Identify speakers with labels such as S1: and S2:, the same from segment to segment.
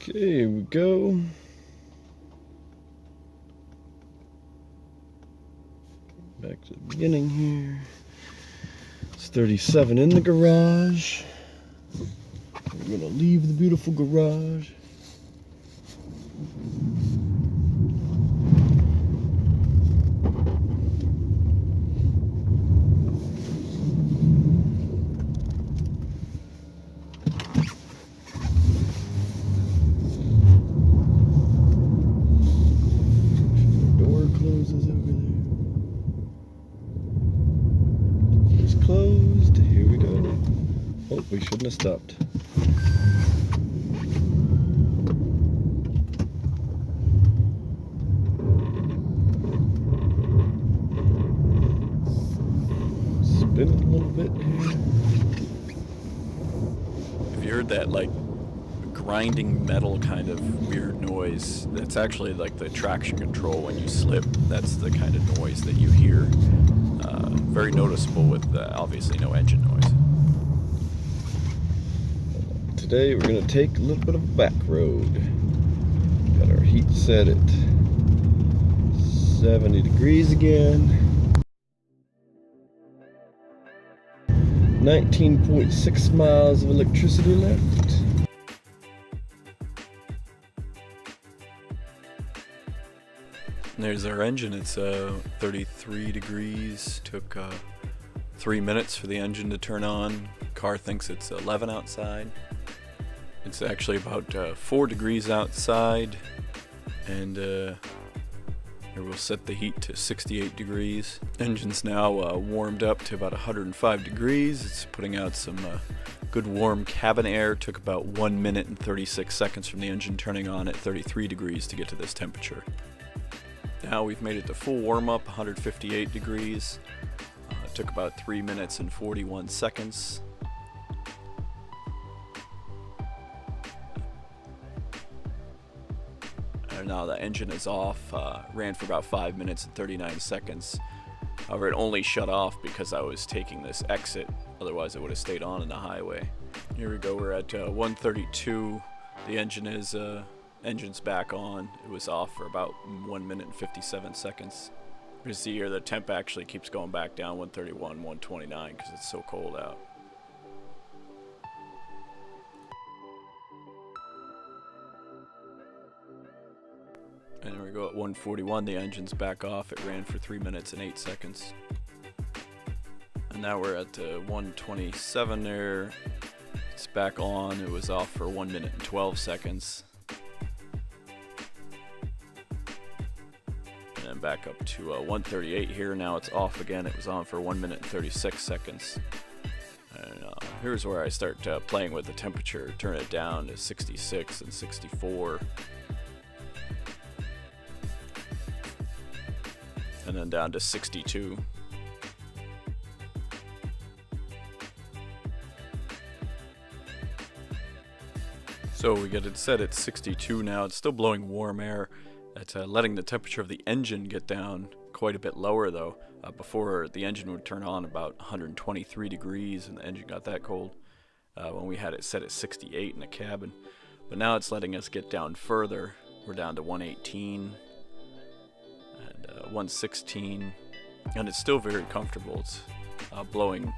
S1: Okay, here we go. Back to the beginning here. It's 37 in the garage. We're gonna leave the beautiful garage. Closes over there. It's closed. Here we go. Oh, we shouldn't have stopped. Spin it a little bit here.
S2: Have you heard that, like, grinding metal kind of weird noise? That's actually like the traction control when you slip. That's the kind of noise that you hear. Very noticeable with obviously no engine noise.
S1: Today we're going to take a little bit of a back road. Got our heat set at 70 degrees again. 19.6 miles of electricity left.
S2: There's our engine. It's 33 degrees. Took 3 minutes for the engine to turn on. Car thinks it's 11 outside. It's actually about 4 degrees outside, and here we'll set the heat to 68 degrees. Engine's now warmed up to about 105 degrees. It's putting out some good warm cabin air. Took about 1 minute and 36 seconds from the engine turning on at 33 degrees to get to this temperature. Now we've made it to full warm-up, 158 degrees. It took about 3 minutes and 41 seconds. And now the engine is off. Ran for about 5 minutes and 39 seconds. However, it only shut off because I was taking this exit. Otherwise, it would have stayed on in the highway. Here we go. We're at 132. The engine's back on. It was off for about 1 minute and 57 seconds. You see here the temp actually keeps going back down, 131, 129, because it's so cold out. And here we go at 141, the engine's back off. It ran for 3 minutes and 8 seconds. And now we're at 127 there. It's back on. It was off for 1 minute and 12 seconds. And back up to 138 here. Now it's off again. It was on for 1 minute and 36 seconds. And here's where I start playing with the temperature. Turn it down to 66 and 64. And then down to 62. So we get it set at 62 now. It's still blowing warm air. That's letting the temperature of the engine get down quite a bit lower though. Before the engine would turn on about 123 degrees and the engine got that cold when we had it set at 68 in the cabin. But now it's letting us get down further. We're down to 118 and 116, and it's still very comfortable. It's blowing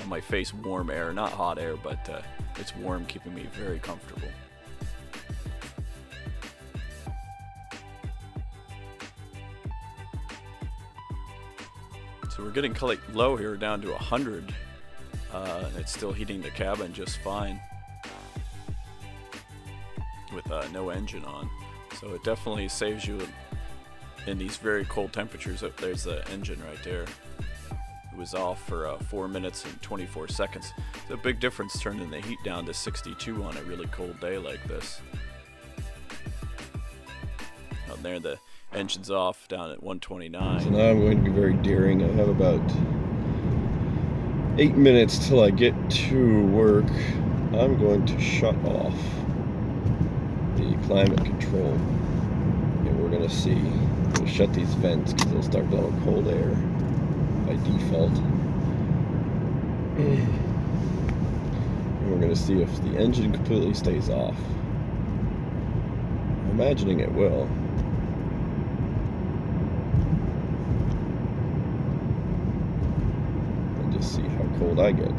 S2: on my face warm air, not hot air, but it's warm, keeping me very comfortable. So we're getting quite low here, down to 100, and it's still heating the cabin just fine with no engine on. So it definitely saves you in these very cold temperatures. There's the engine right there. It was off for 4 minutes and 24 seconds. It's a big difference turning the heat down to 62 on a really cold day like this. Out there, the engine's off down at 129.
S1: So now I'm going to be very daring. I have about 8 minutes till I get to work. I'm going to shut off the climate control, and we're going to see. I'm going to shut these vents because they'll start blowing cold air by default. And we're going to see if the engine completely stays off. imagining it will. And just see how cold I get.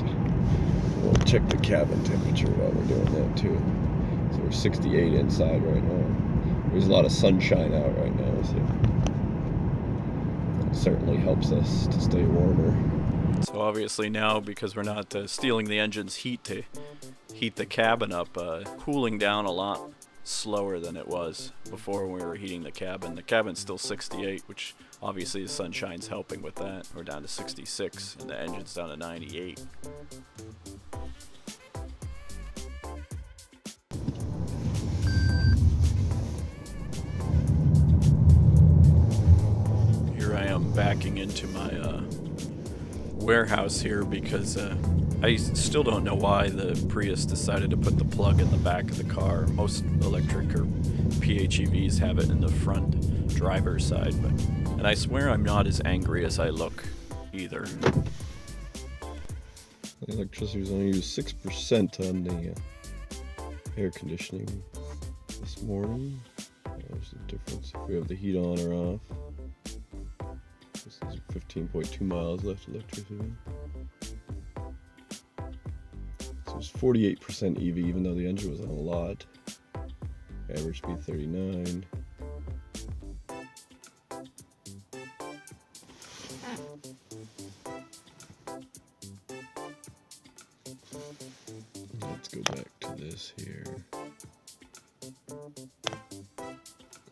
S1: We'll check the cabin temperature while we're doing that too. So we're 68 inside right now. There's a lot of sunshine out right now, so that certainly helps us to stay warmer.
S2: So obviously now, because we're not stealing the engine's heat to heat the cabin up, cooling down a lot slower than it was before when we were heating the cabin. The cabin's still 68, which obviously the sunshine's helping with that. We're down to 66 and the engine's down to 98. Here I am backing into my warehouse here because I still don't know why the Prius decided to put the plug in the back of the car. Most electric or PHEVs have it in the front driver's side, and I swear I'm not as angry as I look either.
S1: The electricity was only used 6% on the air conditioning this morning. There's the difference if we have the heat on or off. This is 15.2 miles left electricity. So it's 48% EV, even though the engine was on a lot. Average speed 39. Let's go back to this here.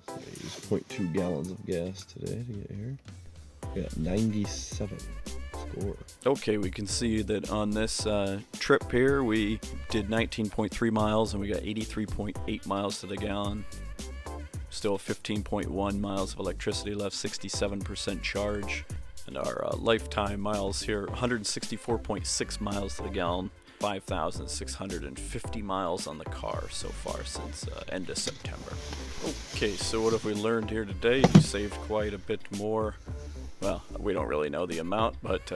S1: So I used 0.2 gallons of gas today to get here. Got 97 score.
S2: Okay, we can see that on this trip here we did 19.3 miles and we got 83.8 miles to the gallon. Still 15.1 miles of electricity left, 67% charge. And our lifetime miles here, 164.6 miles to the gallon, 5,650 miles on the car so far since end of September. Okay, so what have we learned here today? We saved quite a bit more. Well, we don't really know the amount, but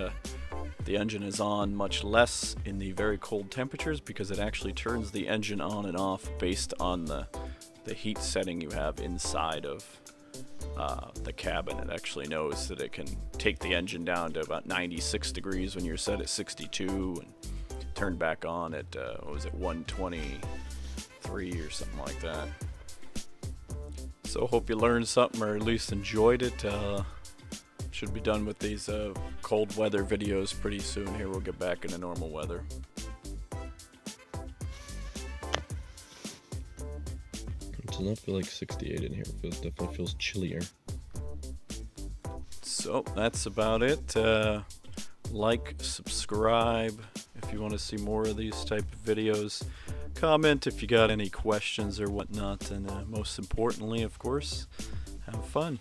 S2: the engine is on much less in the very cold temperatures because it actually turns the engine on and off based on the heat setting you have inside of the cabin. It actually knows that it can take the engine down to about 96 degrees when you're set at 62 and turn back on at, what was it, 123 or something like that. So hope you learned something or at least enjoyed it. Should be done with these cold weather videos pretty soon. Here we'll get back into normal weather.
S1: It does not feel like 68 in here. It definitely feels chillier.
S2: So that's about it. Like, subscribe if you want to see more of these type of videos. Comment if you got any questions or whatnot, and most importantly, of course, have fun.